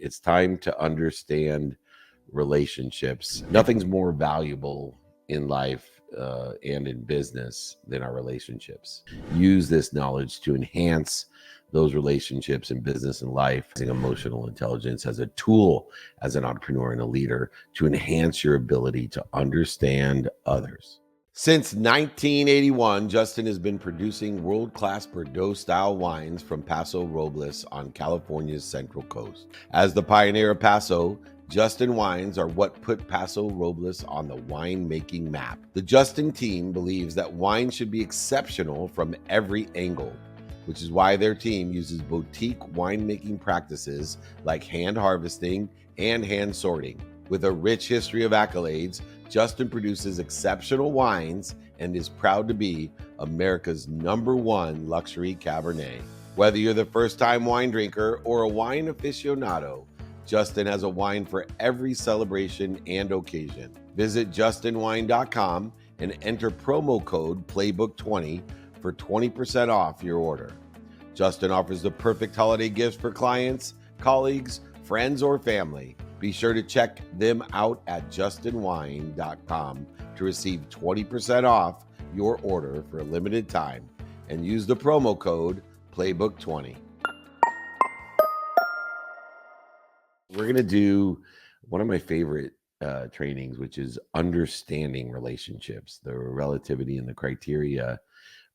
It's time to understand relationships. Nothing's more valuable in life and in business than our relationships. Use this knowledge to enhance those relationships in business and life. Using emotional intelligence as a tool, as an entrepreneur and a leader, to enhance your ability to understand others. Since 1981, Justin has been producing world-class Bordeaux-style wines from Paso Robles on California's Central Coast. As the pioneer of Paso, Justin wines are what put Paso Robles on the winemaking map. The Justin team believes that wine should be exceptional from every angle, which is why their team uses boutique winemaking practices like hand harvesting and hand sorting. With a rich history of accolades, Justin produces exceptional wines and is proud to be America's #1 luxury Cabernet. Whether you're the first-time wine drinker or a wine aficionado, Justin has a wine for every celebration and occasion. Visit justinwine.com and enter promo code PLAYBOOK20 for 20% off your order. Justin offers the perfect holiday gifts for clients, colleagues, friends, or family. Be sure to check them out at justinwine.com to receive 20% off your order for a limited time and use the promo code PLAYBOOK20. We're going to do one of my favorite trainings, which is understanding relationships, the relativity and the criteria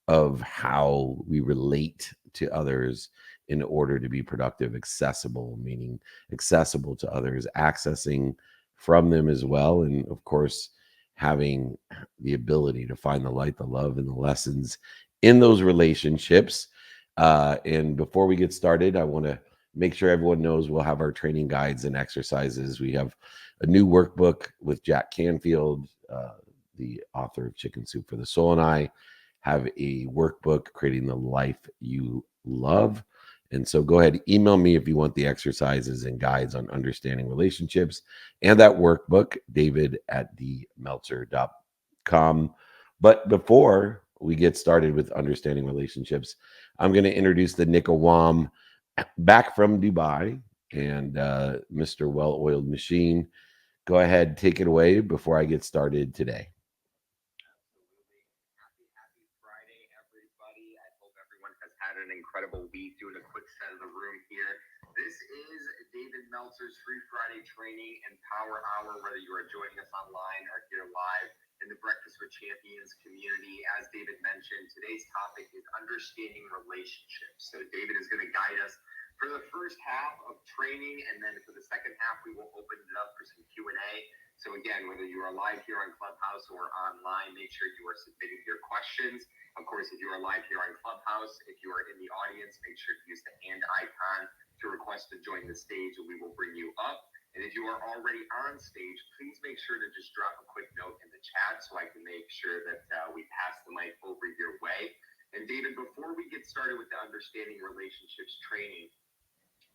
of how we relate to others in order to be productive. Accessible, meaning accessible to others, accessing from them as well. And of course, having the ability to find the light, the love, and the lessons in those relationships. And before we get started, I want to make sure everyone knows we'll have our training guides and exercises. We have a new workbook with Jack Canfield, the author of Chicken Soup for the Soul, and I have a workbook, Creating the Life You Love. And so go ahead, email me if you want the exercises and guides on understanding relationships and that workbook, david@themeltzer.com. But before we get started with understanding relationships, I'm going to introduce the Nickawam back from Dubai and Mr. Well-Oiled Machine. Go ahead, take it away before I get started today. An incredible week. Doing a quick set of the room here. This is David Meltzer's Free Friday Training and Power Hour, whether you are joining us online or here live in the Breakfast with Champions community. As David mentioned, today's topic is understanding relationships. So David is going to guide us for the first half of training, and then for the second half, we will open it up for some Q&A. So again, whether you are live here on Clubhouse or online, make sure you are submitting your questions. Of course, if you are live here on Clubhouse, if you are in the audience, make sure to use the hand icon to request to join the stage, and we will bring you up. And if you are already on stage, please make sure to just drop a quick note in the chat so I can make sure that we pass the mic over your way. And David, before we get started with the Understanding Relationships training,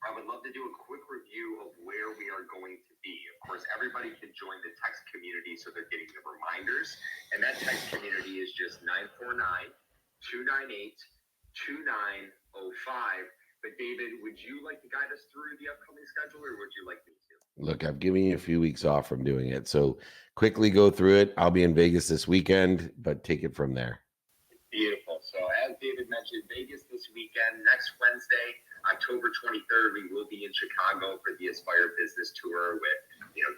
I would love to do a quick review of where we are going to be. Of course, everybody can join the text community so they're getting the reminders. And that text community is just 949-298-2905. But David, would you like to guide us through the upcoming schedule, or would you like me to? Look, I've given you a few weeks off from doing it, so quickly go through it. I'll be in Vegas this weekend, but take it from there. Beautiful. So as David mentioned, Vegas this weekend. Next Wednesday, October 23rd, we will be in Chicago for the Aspire Business Tour with,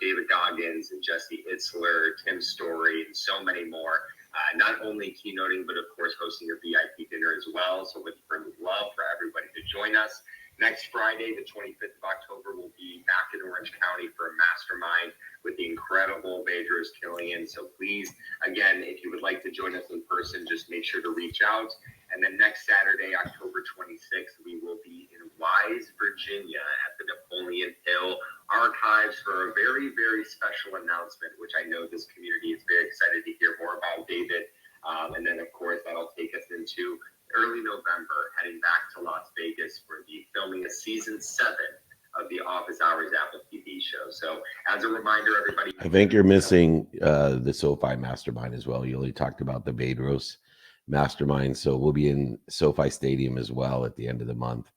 David Goggins and Jesse Itzler, Tim Story, and so many more. Not only keynoting, but of course hosting a VIP dinner as well. So with love for everybody to join us. Next Friday, the 25th of October, we'll be back in Orange County for a mastermind with the incredible Bedros Killian. So please, again, if you would like to join us in person, just make sure to reach out. And then next Saturday, October 26th, we will be in Wise, Virginia at the Napoleon Hill Archives for a very, very special announcement, which I know this community is very excited to hear more about, David. And then, of course, that'll take us into early November, heading back to Las Vegas for the filming of season 7 of the Office Hours Apple TV show. So as a reminder, everybody, I think you're missing the SoFi Mastermind as well. You only talked about the Bedros Mastermind, so we'll be in SoFi Stadium as well at the end of the month.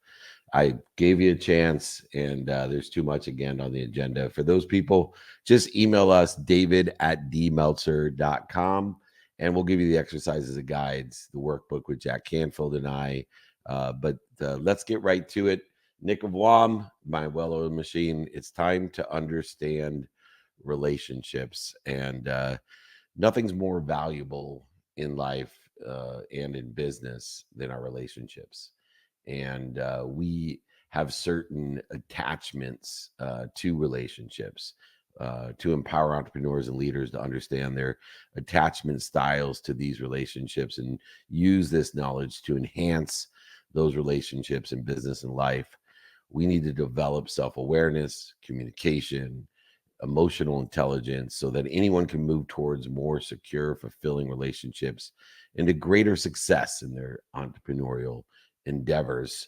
I gave you a chance, and there's too much again on the agenda. For those people, just email us, david@dmeltzer.com, and we'll give you the exercises and guides, the workbook with Jack Canfield and I. But let's get right to it. Nick of Wam, my well-oiled machine. It's time to understand relationships, and nothing's more valuable in life and in business than our relationships. And we have certain attachments to relationships. To empower entrepreneurs and leaders to understand their attachment styles to these relationships and use this knowledge to enhance those relationships in business and life, we need to develop self awareness, communication, emotional intelligence so that anyone can move towards more secure, fulfilling relationships and to greater success in their entrepreneurial endeavors.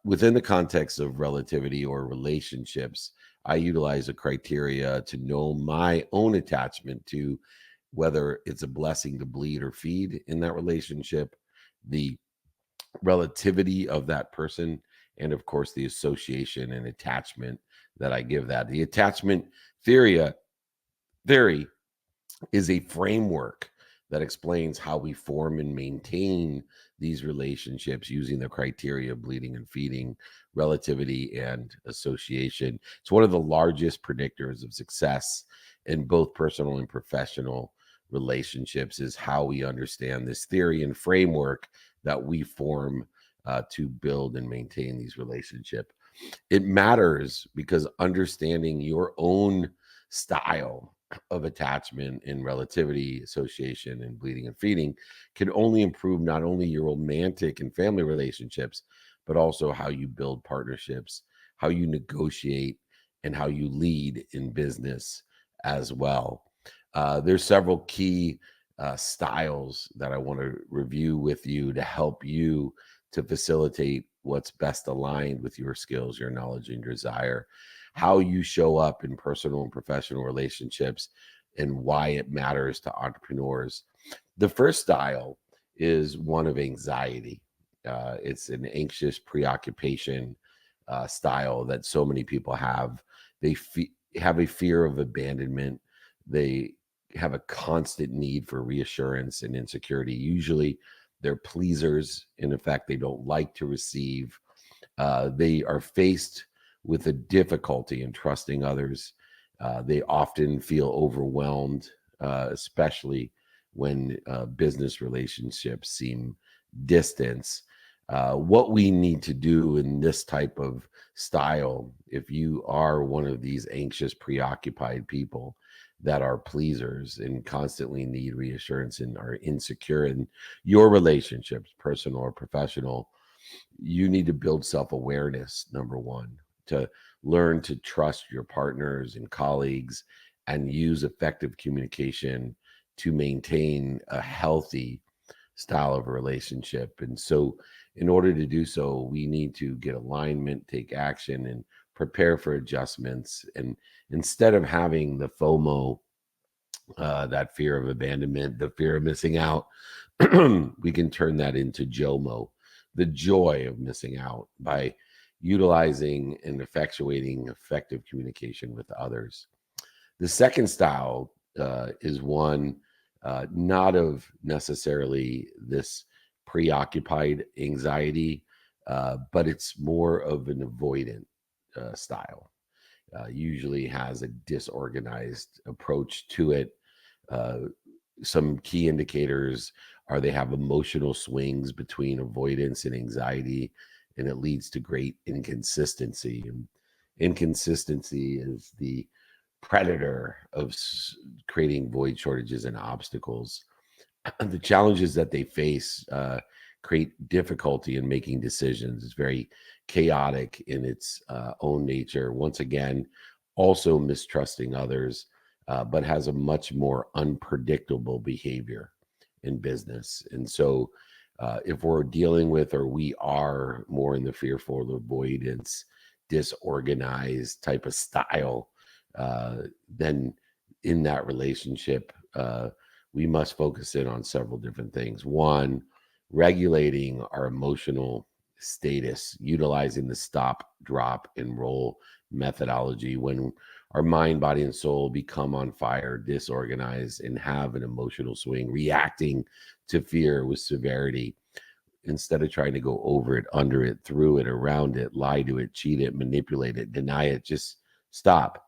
Within the context of relativity or relationships, I utilize a criteria to know my own attachment to whether it's a blessing to bleed or feed in that relationship, the relativity of that person, and of course the association and attachment that I give that. The attachment theory uh, theory is a framework that explains how we form and maintain these relationships using the criteria of bleeding and feeding, relativity, and association. It's one of the largest predictors of success in both personal and professional relationships, is how we understand this theory and framework that we form to build and maintain these relationships. It matters because understanding your own style of attachment and relativity, association, and bleeding and feeding can only improve not only your romantic and family relationships, but also how you build partnerships, how you negotiate, and how you lead in business as well. There's several key styles that I want to review with you to help you to facilitate what's best aligned with your skills, your knowledge, and your desire, how you show up in personal and professional relationships, and why it matters to entrepreneurs. The first style is one of anxiety. It's an anxious preoccupation style that so many people have. They have a fear of abandonment. They have a constant need for reassurance and insecurity. Usually, they're pleasers. In effect, they don't like to receive. They are faced with a difficulty in trusting others. They often feel overwhelmed, especially when business relationships seem distant. What we need to do in this type of style, if you are one of these anxious, preoccupied people that are pleasers and constantly need reassurance and are insecure in your relationships, personal or professional, you need to build self-awareness, number one, to learn to trust your partners and colleagues and use effective communication to maintain a healthy style of a relationship. And so in order to do so, we need to get alignment, take action, and prepare for adjustments. And instead of having the FOMO, that fear of abandonment, the fear of missing out, we can turn that into JOMO, the joy of missing out, by utilizing and effectuating effective communication with others. The second style is one not of necessarily this preoccupied anxiety, but it's more of an avoidant style. Usually has a disorganized approach to it. Uh, some key indicators are they have emotional swings between avoidance and anxiety, and it leads to great inconsistency. And inconsistency is the predator of creating void shortages and obstacles. The challenges that they face create difficulty in making decisions. It's very chaotic in its own nature. Once again, also mistrusting others, but has a much more unpredictable behavior in business. And so, if we're dealing with, or we are more in the fearful avoidance, disorganized type of style, then in that relationship, we must focus in on several different things. One, regulating our emotional status, utilizing the stop, drop, and roll methodology when our mind, body, and soul become on fire, disorganized, and have an emotional swing, reacting to fear with severity. Instead of trying to go over it, under it, through it, around it, lie to it, cheat it, manipulate it, deny it, just stop,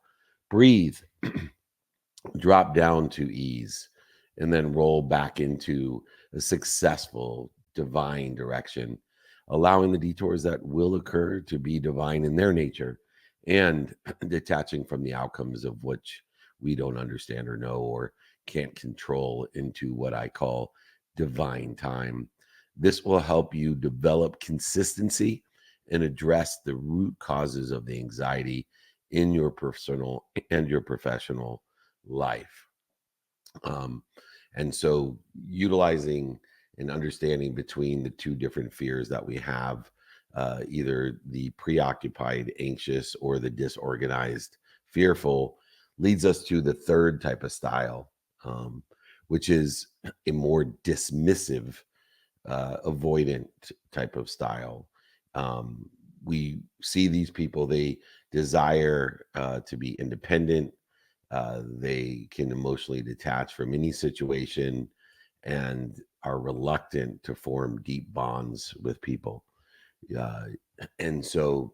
breathe, drop down to ease, and then roll back into a successful divine direction, allowing the detours that will occur to be divine in their nature and detaching from the outcomes of which we don't understand or know or can't control into what I call divine time. This will help you develop consistency and address the root causes of the anxiety in your personal and your professional life. Um, and so, utilizing and understanding between the two different fears that we have, either the preoccupied, anxious, or the disorganized, fearful, leads us to the third type of style, which is a more dismissive, avoidant type of style. We see these people, they desire to be independent, they can emotionally detach from any situation and are reluctant to form deep bonds with people. Uh, and so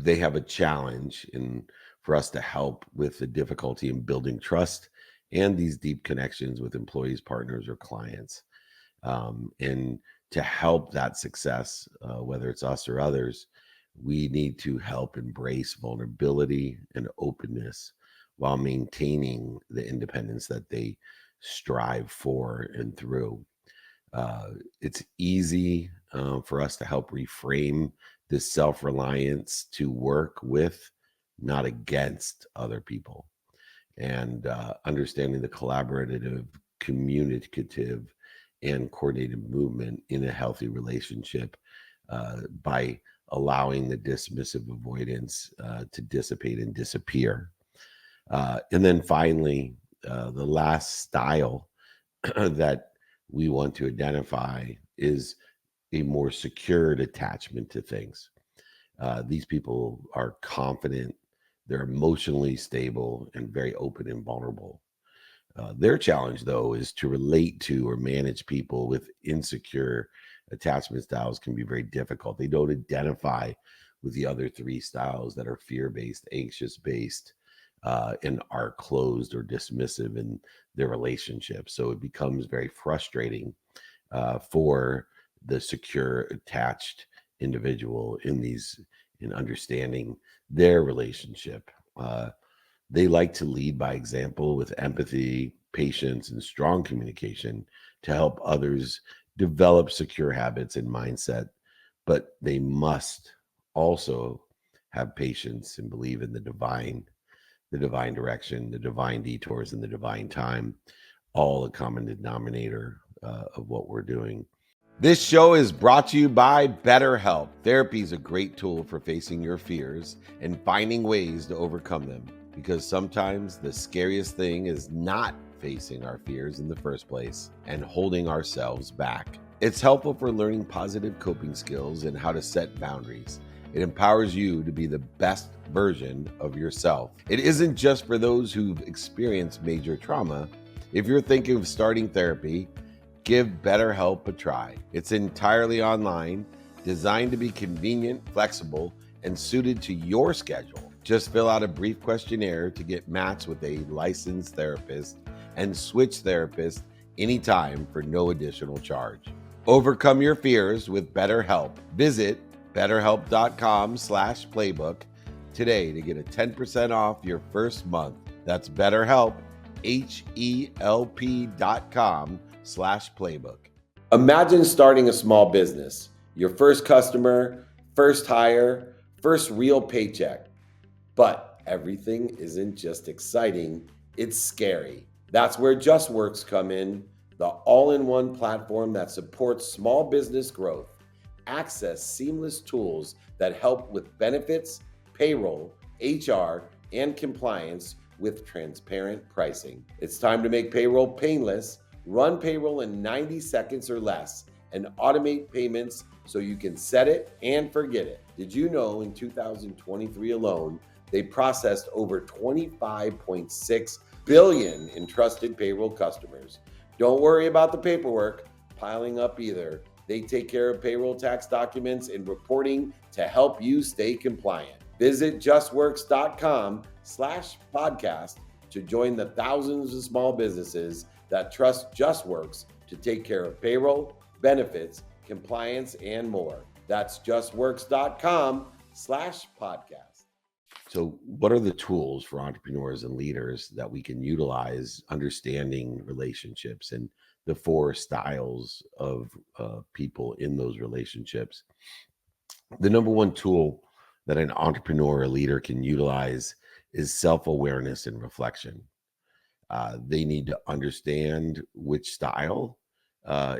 they have a challenge in for us to help with the difficulty in building trust and these deep connections with employees, partners, or clients. And to help that success, whether it's us or others, we need to help embrace vulnerability and openness while maintaining the independence that they strive for and through. It's easy for us to help reframe this self reliance to work with, not against other people, and understanding the collaborative, communicative, and coordinated movement in a healthy relationship by allowing the dismissive avoidance to dissipate and disappear. And then finally, the last style that we want to identify is a more secured attachment to things. These people are confident, they're emotionally stable, and very open and vulnerable. Their challenge, though, is to relate to or manage people with insecure attachment styles can be very difficult. They don't identify with the other three styles that are fear based, anxious based, and are closed or dismissive in their relationship. So it becomes very frustrating for the secure, attached individual in understanding their relationship. They like to lead by example with empathy, patience, and strong communication to help others develop secure habits and mindset. But they must also have patience and believe in the divine direction, the divine detours, and the divine time, all a common denominator of what we're doing. This show is brought to you by BetterHelp. Therapy is a great tool for facing your fears and finding ways to overcome them, because sometimes the scariest thing is not facing our fears in the first place and holding ourselves back. It's helpful for learning positive coping skills and how to set boundaries. It empowers you to be the best version of yourself. It isn't just for those who've experienced major trauma. If you're thinking of starting therapy, give BetterHelp a try. It's entirely online, designed to be convenient, flexible, and suited to your schedule. Just fill out a brief questionnaire to get matched with a licensed therapist and switch therapists anytime for no additional charge. Overcome your fears with BetterHelp. Visit BetterHelp.com/playbook today to get a 10% off your first month. That's BetterHelp, HELP.com/playbook. Imagine starting a small business, your first customer, first hire, first real paycheck. But everything isn't just exciting, it's scary. That's where JustWorks come in, the all-in-one platform that supports small business growth. Access seamless tools that help with benefits, payroll, HR, and compliance with transparent pricing. It's time to make payroll painless, run payroll in 90 seconds or less, and automate payments so you can set it and forget it. Did you know in 2023 alone, they processed over 25.6 billion in trusted payroll customers? Don't worry about the paperwork piling up either. They take care of payroll tax documents and reporting to help you stay compliant. Visit justworks.com/podcast to join the thousands of small businesses that trust JustWorks to take care of payroll, benefits, compliance, and more. That's justworks.com/podcast. So, what are the tools for entrepreneurs and leaders that we can utilize understanding relationships and the four styles of people in those relationships? The number one tool that an entrepreneur or leader can utilize is self awareness and reflection. They need to understand which style uh,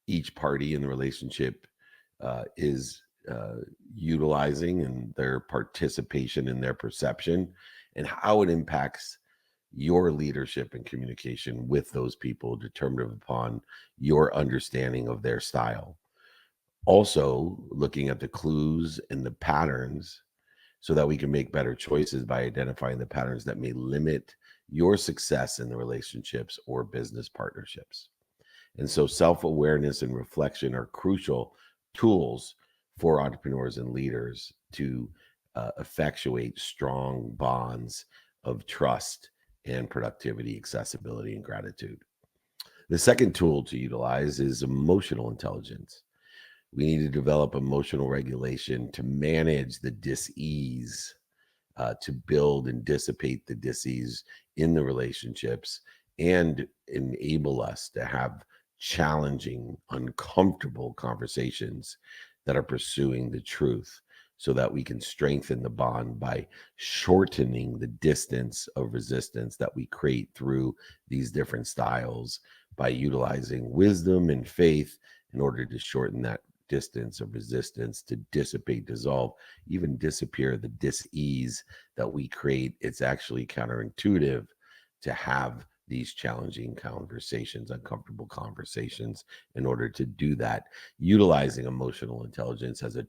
each party in the relationship is utilizing and their participation in their perception and how it impacts your leadership and communication with those people, determined upon your understanding of their style. Also, looking at the clues and the patterns so that we can make better choices by identifying the patterns that may limit your success in the relationships or business partnerships. And so self awareness and reflection are crucial tools for entrepreneurs and leaders to effectuate strong bonds of trust and productivity, accessibility, and gratitude. The second tool to utilize is emotional intelligence. We need to develop emotional regulation to manage the dis-ease, to build and dissipate the dis-ease in the relationships and enable us to have challenging, uncomfortable conversations that are pursuing the truth so that we can strengthen the bond by shortening the distance of resistance that we create through these different styles by utilizing wisdom and faith in order to shorten that distance of resistance, to dissipate, dissolve, even disappear the dis-ease that we create. It's actually counterintuitive to have these challenging conversations, uncomfortable conversations. In order to do that, utilizing emotional intelligence as a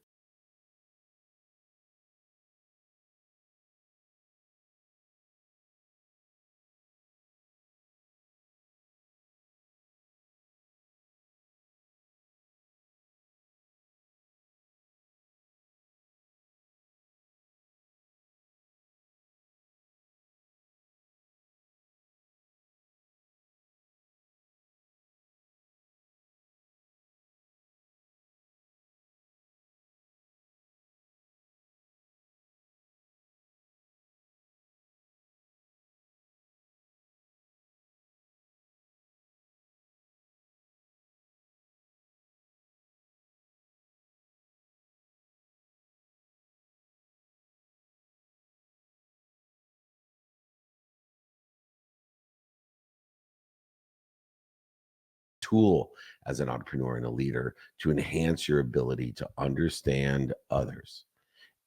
tool as an entrepreneur and a leader to enhance your ability to understand others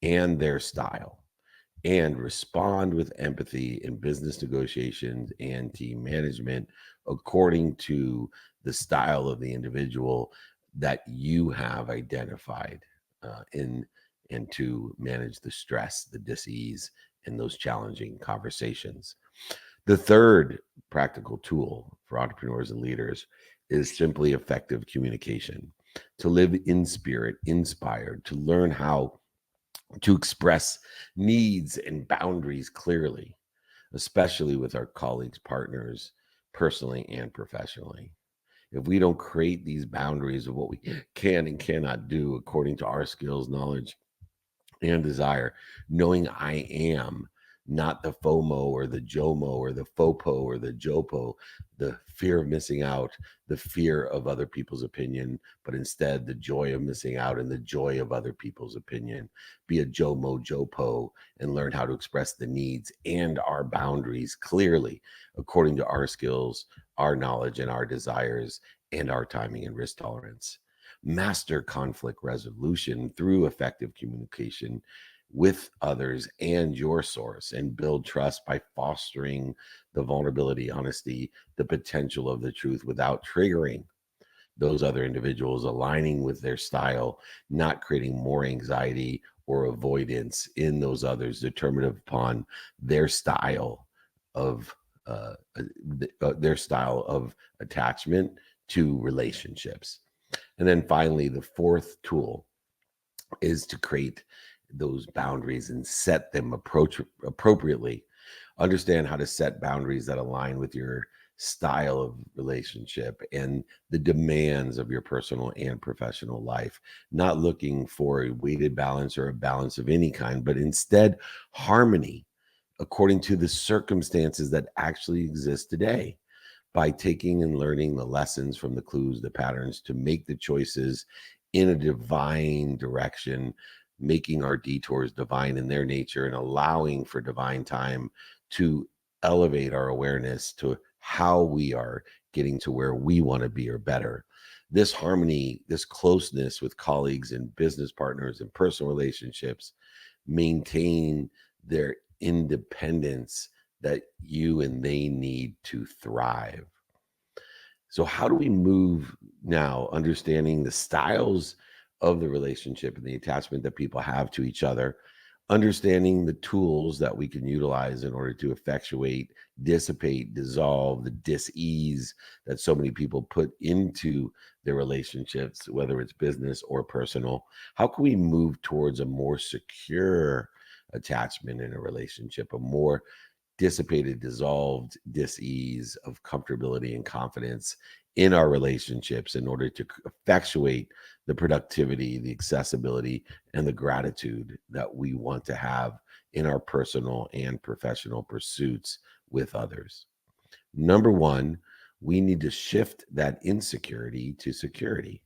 and their style and respond with empathy in business negotiations and team management according to the style of the individual that you have identified in and to manage the stress, the dis-ease, and those challenging conversations. The third practical tool for entrepreneurs and leaders is simply effective communication. To live in spirit, inspired, to learn how to express needs and boundaries clearly, especially with our colleagues, partners, personally and professionally. If we don't create these boundaries of what we can and cannot do according to our skills, knowledge, and desire, knowing I am not the FOMO or the JOMO or the FOPO or the JOPO, the fear of missing out, the fear of other people's opinion, but instead the joy of missing out and the joy of other people's opinion. Be a JOMO, JOPO, and learn how to express the needs and our boundaries clearly according to our skills, our knowledge, and our desires, and our timing and risk tolerance. Master conflict resolution through effective communication with others and your source, and build trust by fostering the vulnerability, honesty, the potential of the truth without triggering those other individuals, aligning with their style, not creating more anxiety or avoidance in those others, determined upon their style of their style of attachment to relationships. And then finally, the fourth tool is to create those boundaries and set them appropriately. Understand how to set boundaries that align with your style of relationship and the demands of your personal and professional life. Not looking for a weighted balance or a balance of any kind, but instead harmony according to the circumstances that actually exist today, by taking and learning the lessons from the clues, the patterns, to make the choices in a divine direction, making our detours divine in their nature and allowing for divine time to elevate our awareness to how we are getting to where we want to be or better. This harmony, this closeness with colleagues and business partners and personal relationships maintain their independence that you and they need to thrive. So, how do we move now, understanding the styles of the relationship and the attachment that people have to each other, understanding the tools that we can utilize in order to effectuate, dissipate, dissolve the dis-ease that so many people put into their relationships, whether it's business or personal? How can we move towards a more secure attachment in a relationship, a more dissipated, dissolved dis-ease of comfortability and confidence in our relationships in order to effectuate the productivity, the accessibility, and the gratitude that we want to have in our personal and professional pursuits with others? Number one, we need to shift that insecurity to security.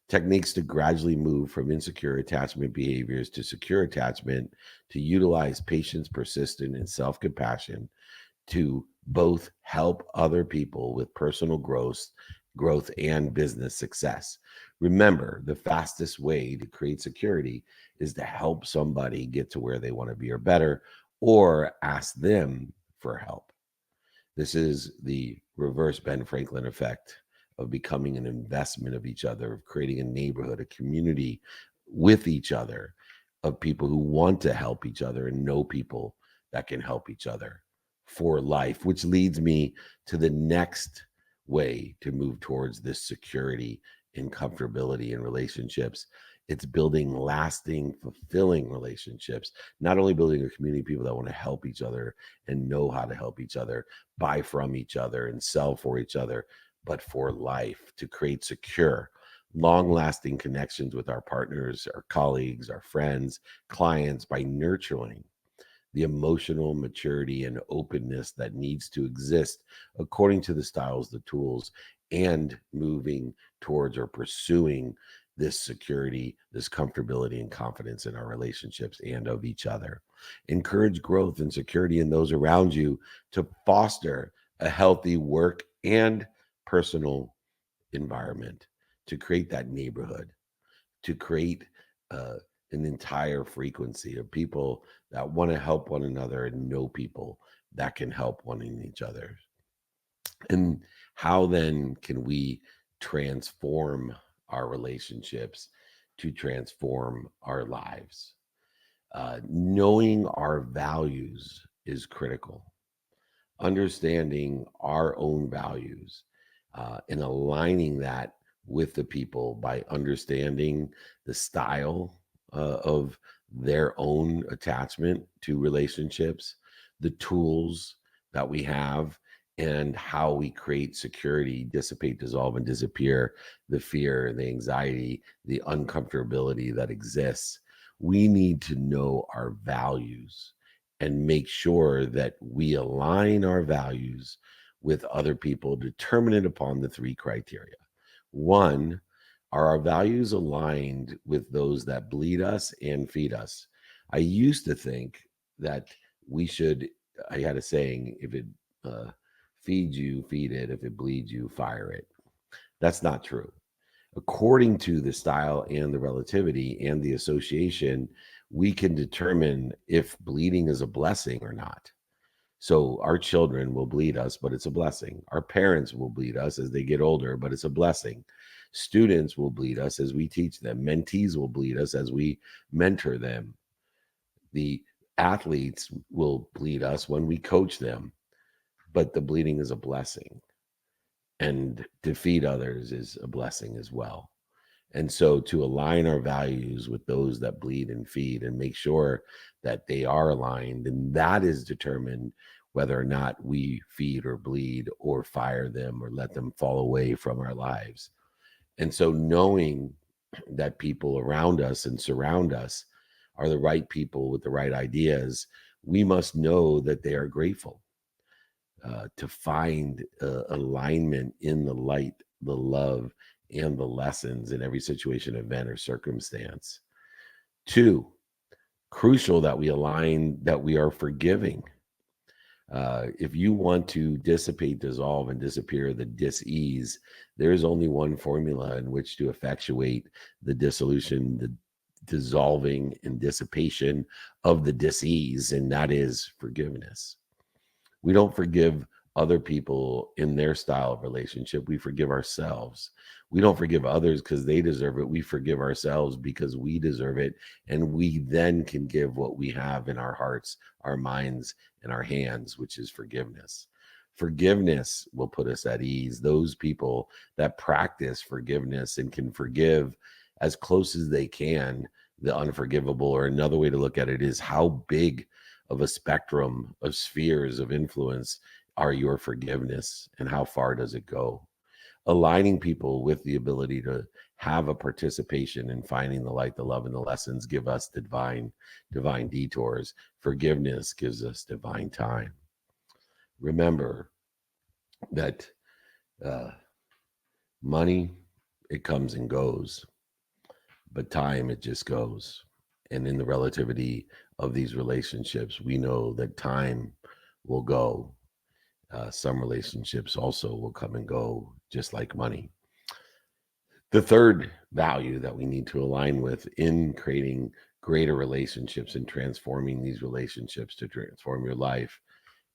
Techniques to gradually move from insecure attachment behaviors to secure attachment, to utilize patience, persistence, and self compassion to both help other people with personal growth and business success. Remember, the fastest way to create security is to help somebody get to where they want to be or better, or ask them for help. This is the reverse Ben Franklin effect of becoming an investment of each other, of creating a neighborhood, a community with each other, of people who want to help each other and know people that can help each other for life, which leads me to the next way to move towards this security and comfortability in relationships. It's building lasting, fulfilling relationships, not only building a community of people that want to help each other and know how to help each other, buy from each other and sell for each other, but for life, to create secure, long lasting connections with our partners, our colleagues, our friends, clients, by nurturing the emotional maturity and openness that needs to exist according to the styles, the tools, and moving towards or pursuing this security, this comfortability and confidence in our relationships and of each other. Encourage growth and security in those around you to foster a healthy work and personal environment, to create that neighborhood, to create uh, an entire frequency of people that want to help one another and know people that can help one each other. And how then can we transform our relationships to transform our lives? Knowing our values is critical. Understanding our own values and aligning that with the people by understanding the style of their own attachment to relationships, the tools that we have, and how we create security, dissipate, dissolve, and disappear the fear, the anxiety, the uncomfortability that exists. We need to know our values and make sure that we align our values with other people, determined upon the three criteria. One, are our values aligned with those that bleed us and feed us? I used to think that we should, I had a saying, if it uh, feeds you, feed it. If it bleeds you, fire it. That's not true. According to the style and the relativity and the association, we can determine if bleeding is a blessing or not. So our children will bleed us, but it's a blessing. Our parents will bleed us as they get older, but it's a blessing. Students will bleed us as we teach them. Mentees will bleed us as we mentor them. The athletes will bleed us when we coach them, but the bleeding is a blessing, and to feed others is a blessing as well. And so to align our values with those that bleed and feed and make sure that they are aligned, and that is determined whether or not we feed or bleed or fire them or let them fall away from our lives. And so knowing that people around us and surround us are the right people with the right ideas, we must know that they are grateful, to find alignment in the light, the love, and the lessons in every situation, event, or circumstance. Two, crucial that we align that we are forgiving. If you want to dissipate, dissolve, and disappear the dis-ease, there is only one formula in which to effectuate the dissolution, the dissolving, and dissipation of the dis-ease, and that is forgiveness. We don't forgive other people in their style of relationship. We forgive ourselves. We don't forgive others because they deserve it. We forgive ourselves because we deserve it. And we then can give what we have in our hearts, our minds, and our hands, which is forgiveness. Forgiveness will put us at ease. Those people that practice forgiveness and can forgive as close as they can the unforgivable, or another way to look at it is how big of a spectrum of spheres of influence are your forgiveness, and how far does it go? Aligning people with the ability to have a participation in finding the light, the love, and the lessons give us divine detours. Forgiveness gives us divine time. Remember that uh, money, it comes and goes, but time, it just goes. And in the relativity of these relationships, we know that time will go. Some relationships also will come and go, just like money. The third value that we need to align with in creating greater relationships and transforming these relationships to transform your life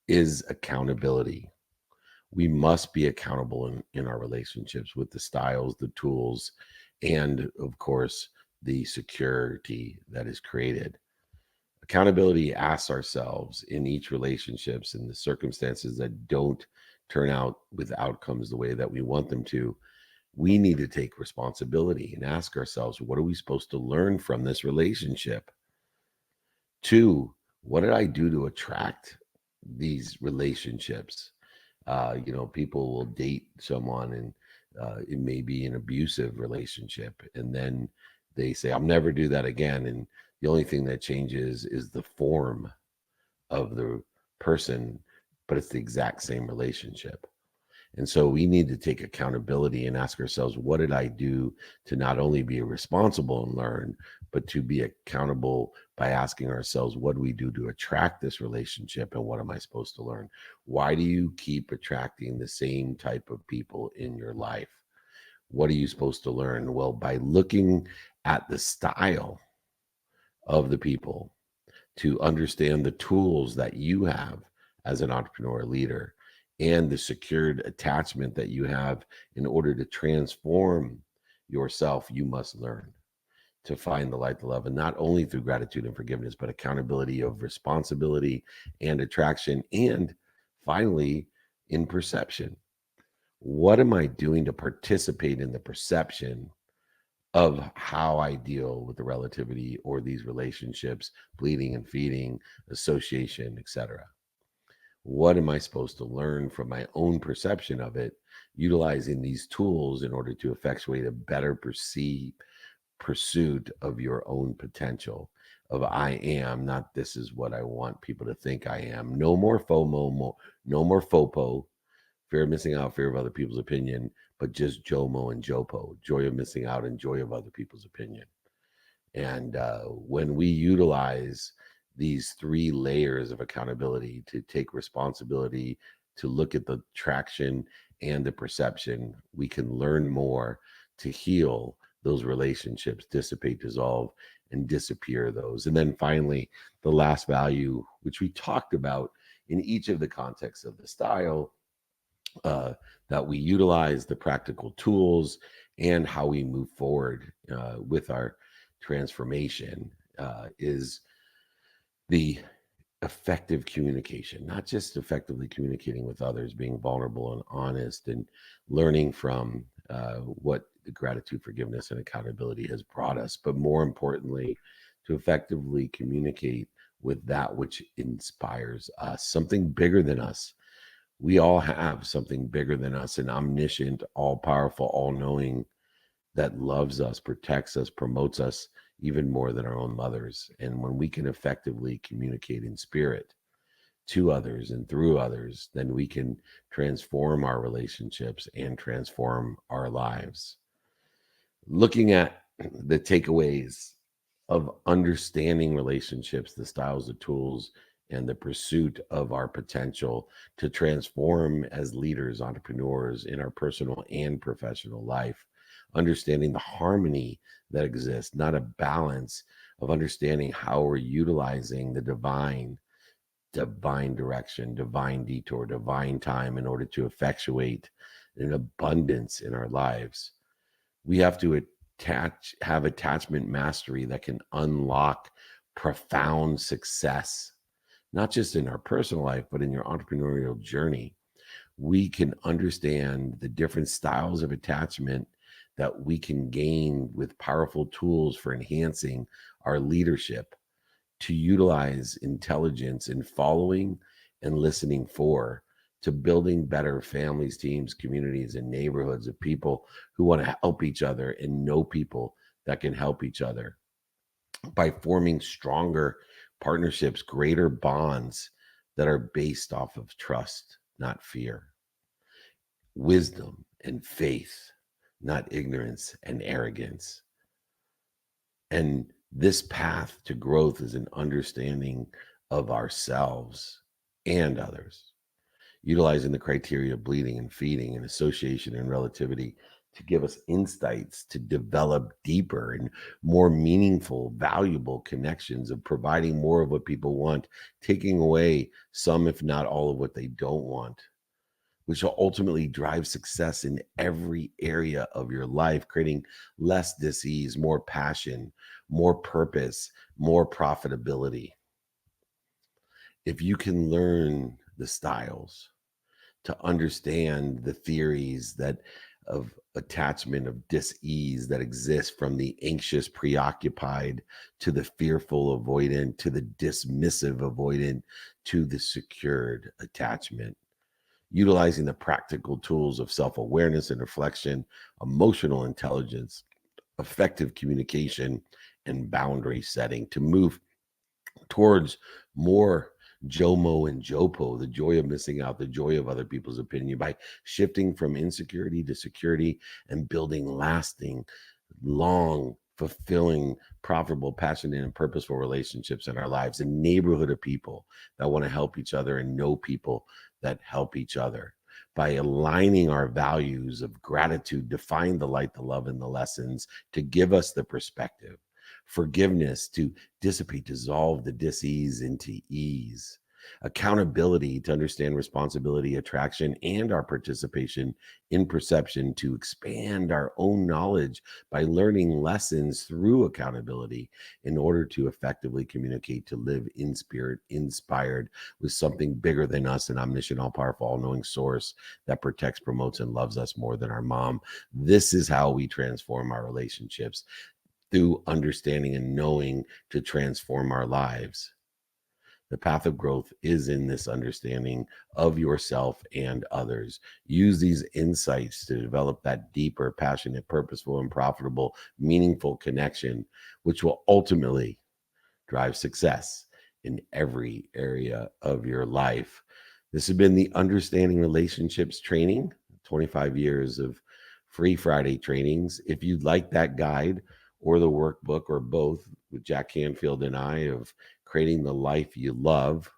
is accountability. We must be accountable in our relationships with the styles, the tools, and of course, the security that is created. Accountability asks ourselves in each relationships and the circumstances that don't turn out with outcomes the way that we want them to, we need to take responsibility and ask ourselves, what are we supposed to learn from this relationship? Two, what did I do to attract these relationships? People will date someone, and it may be an abusive relationship. And then they say, I'll never do that again. And the only thing that changes is the form of the person, but it's the exact same relationship. And so we need to take accountability and ask ourselves, what did I do to not only be responsible and learn, but to be accountable by asking ourselves, what do we do to attract this relationship, and what am I supposed to learn? Why do you keep attracting the same type of people in your life? What are you supposed to learn? Well, by looking at the style of the people, to understand the tools that you have as an entrepreneur leader and the secured attachment that you have in order to transform yourself, you must learn to find the light, the love, and not only through gratitude and forgiveness, but accountability of responsibility and attraction. And finally, in perception, what am I doing to participate in the perception of how I deal with the relativity or these relationships, bleeding and feeding, association, etc.? What am I supposed to learn from my own perception of it, utilizing these tools in order to effectuate a better pursuit of your own potential? Of I am, not this is what I want people to think I am. No more FOMO, no more FOPO, fear of missing out, fear of other people's opinion, but just JOMO and JOPO, joy of missing out and joy of other people's opinion. And when we utilize these three layers of accountability to take responsibility, to look at the traction and the perception, we can learn more to heal those relationships, dissipate, dissolve, and disappear those. And then finally, the last value, which we talked about in each of the contexts of the style, uh, that we utilize the practical tools and how we move forward with our transformation is the effective communication, not just effectively communicating with others, being vulnerable and honest and learning from what the gratitude, forgiveness, and accountability has brought us, but more importantly, to effectively communicate with that which inspires us, something bigger than us. We all have something bigger than us, an omniscient, all powerful, all knowing that loves us, protects us, promotes us even more than our own mothers. And when we can effectively communicate in spirit to others and through others, then we can transform our relationships and transform our lives. Looking at the takeaways of understanding relationships, the styles, the tools, and the pursuit of our potential to transform as leaders, entrepreneurs in our personal and professional life, understanding the harmony that exists, not a balance of understanding how we're utilizing the divine direction, divine detour, divine time in order to effectuate an abundance in our lives. We have to have attachment mastery that can unlock profound success, not just in our personal life, but in your entrepreneurial journey. We can understand the different styles of attachment that we can gain with powerful tools for enhancing our leadership, to utilize intelligence in following and listening for, to building better families, teams, communities, and neighborhoods of people who want to help each other and know people that can help each other, by forming stronger partnerships, greater bonds that are based off of trust, not fear, wisdom and faith, not ignorance and arrogance. And this path to growth is an understanding of ourselves and others, utilizing the criteria of bleeding and feeding and association and relativity to give us insights to develop deeper and more meaningful, valuable connections, of providing more of what people want, taking away some, if not all, of what they don't want, which will ultimately drive success in every area of your life, creating less disease, more passion, more purpose, more profitability. If you can learn the styles, to understand the theories that of attachment, of dis-ease that exists, from the anxious preoccupied to the fearful avoidant to the dismissive avoidant to the secured attachment, utilizing the practical tools of self-awareness and reflection, emotional intelligence, effective communication, and boundary setting to move towards more JOMO and JOPO, the joy of missing out, the joy of other people's opinion, by shifting from insecurity to security and building lasting, long, fulfilling, profitable, passionate, and purposeful relationships in our lives, a neighborhood of people that want to help each other and know people that help each other. By aligning our values of gratitude to find the light, the love, and the lessons to give us the perspective, forgiveness to dissipate, dissolve the dis-ease into ease, accountability to understand responsibility, attraction, and our participation in perception, to expand our own knowledge by learning lessons through accountability in order to effectively communicate, to live in spirit, inspired with something bigger than us, an omniscient, all powerful, all knowing source that protects, promotes, and loves us more than our mom. This is how we transform our relationships, through understanding and knowing to transform our lives. The path of growth is in this understanding of yourself and others. Use these insights to develop that deeper, passionate, purposeful, and profitable, meaningful connection, which will ultimately drive success in every area of your life. This has been the Understanding Relationships training, 25 years of free Friday trainings. If you'd like that guide or the workbook or both with Jack Canfield and I of creating the life you love,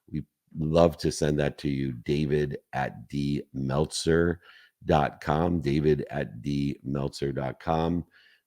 we love to send that to you. David at dmeltzer.com, David at dmeltzer.com.